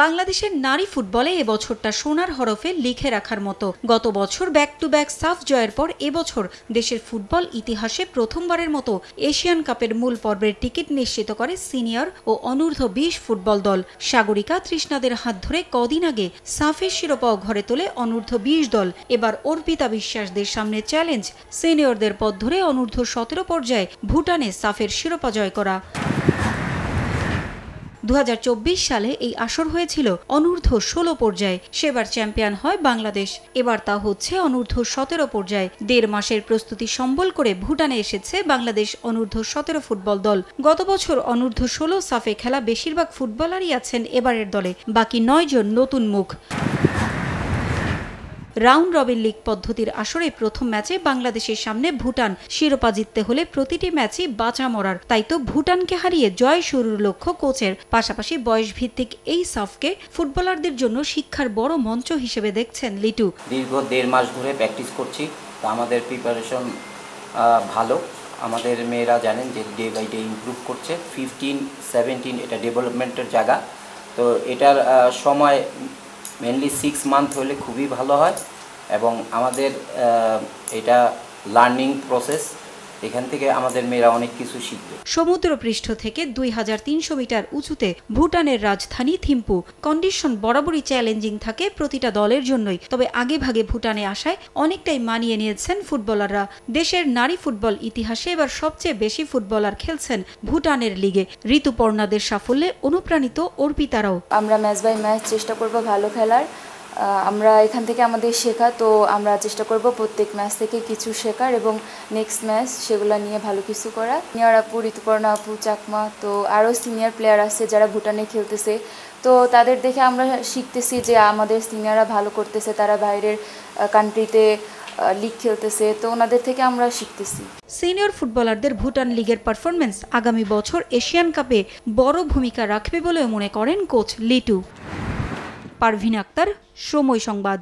বাংলাদেশের নারী ফুটবলে এবছরটা সোনার হরফে লিখে রাখার মতো। গত বছর ব্যাক টু ব্যাক সাফ জয়ের পর এবছর দেশের ফুটবল ইতিহাসে প্রথমবারের মতো এশিয়ান কাপের মূল পর্বের টিকিট নিশ্চিত করে সিনিয়র ও অনূর্ধ্ব 20 ফুটবল দল। সাগরিকা তৃষ্ণাদের হাত ধরে কদিন আগে সাফের শিরোপাও ঘরে তোলে অনূর্ধ্ব 20 দল। এবার অর্পিতা বিশ্বাসদের সামনে চ্যালেঞ্জ সিনিয়রদের পথ ধরে অনূর্ধ্ব 17 পর্যায়ে ভুটানে সাফের শিরোপা জয় করা। 2024 সালে এই আসর হয়েছিল অনূর্ধ্ব 16 পর্যায়ে। সেবার চ্যাম্পিয়ন হয় বাংলাদেশ। এবার তা হচ্ছে অনূর্ধ্ব 17 পর্যায়ে। 1.5 মাসের প্রস্তুতি সম্বল করে ভুটানে এসেছে বাংলাদেশ অনূর্ধ্ব 17 ফুটবল দল। গত বছর অনূর্ধ্ব 16 সাফে খেলা বেশিরভাগ ফুটবলারই আছেন এবারের দলে, বাকি 9 জন নতুন মুখ। রাউন্ড রবিন লিগ পদ্ধতির আসরে প্রথম ম্যাচে বাংলাদেশের সামনে ভুটান। শিরোপা জিততে হলে প্রতিটি ম্যাচই বাঁচা মরার, তাই তো ভুটানকে হারিয়ে জয় শুরুর লক্ষ্য কোচের। পাশাপাশি বয়স ভিত্তিক এই সাফকে ফুটবলারদের জন্য শিক্ষার বড় মঞ্চ হিসেবে দেখছেন লিটু। দীর্ঘ 1.5 মাস ধরে প্র্যাকটিস করছি, তো আমাদের প্রিপারেশন ভালো। আমাদের মেয়েরা জানেন যে ডে বাই ডে ইমপ্রুভ করছে। 15-17 এটা ডেভেলপমেন্টের জায়গা, তো এটার সময় মেনলি 6 মান্থ হলে খুবই ভালো হয় এবং আমাদের এটা লার্নিং প্রসেস। এখান থেকে আমাদের মেয়েরা অনেক কিছু শিখবে। সমুদ্রপৃষ্ঠ থেকে 2300 মিটার উঁচুতে ভুটানের রাজধানী থিম্পু। কন্ডিশন বরাবরই চ্যালেঞ্জিং থাকে প্রতিটা দলের জন্যই, তবে আগে ভাগে ভুটানে আসায় অনেকটাই মানিয়ে নিয়েছেন ফুটবলাররা। দেশের নারী ফুটবল ইতিহাসে এবার সবচেয়ে বেশি ফুটবলার খেলছেন ভুটানের লিগে। ঋতুপর্ণাদের সাফল্যে অনুপ্রাণিত অর্পিতারাও। আমরা ম্যাচ বাই ম্যাচ চেষ্টা করব ভালো খেলার। আমরা এখান থেকে আমাদের শেখা, তো আমরা চেষ্টা করব প্রত্যেক ম্যাচ থেকে কিছু শেখার এবং নেক্সট ম্যাচ সেগুলো নিয়ে ভালো কিছু করা। সিনিয়র আপু, ঋতুপর্ণা আপু, চাকমা, তো আরও সিনিয়র প্লেয়ার আছে যারা ভুটানে খেলতেছে, তো তাদের দেখে আমরা শিখতেছি যে আমাদের সিনিয়ররা ভালো করতেছে, তারা বাইরের কান্ট্রিতে লিগ খেলতেছে, তো ওনাদের থেকে আমরা শিখতেছি। সিনিয়র ফুটবলারদের ভুটান লিগের পারফরমেন্স আগামী বছর এশিয়ান কাপে বড় ভূমিকা রাখবে বলেও মনে করেন কোচ লিটু। পারভিন আক্তার, সময় সংবাদ।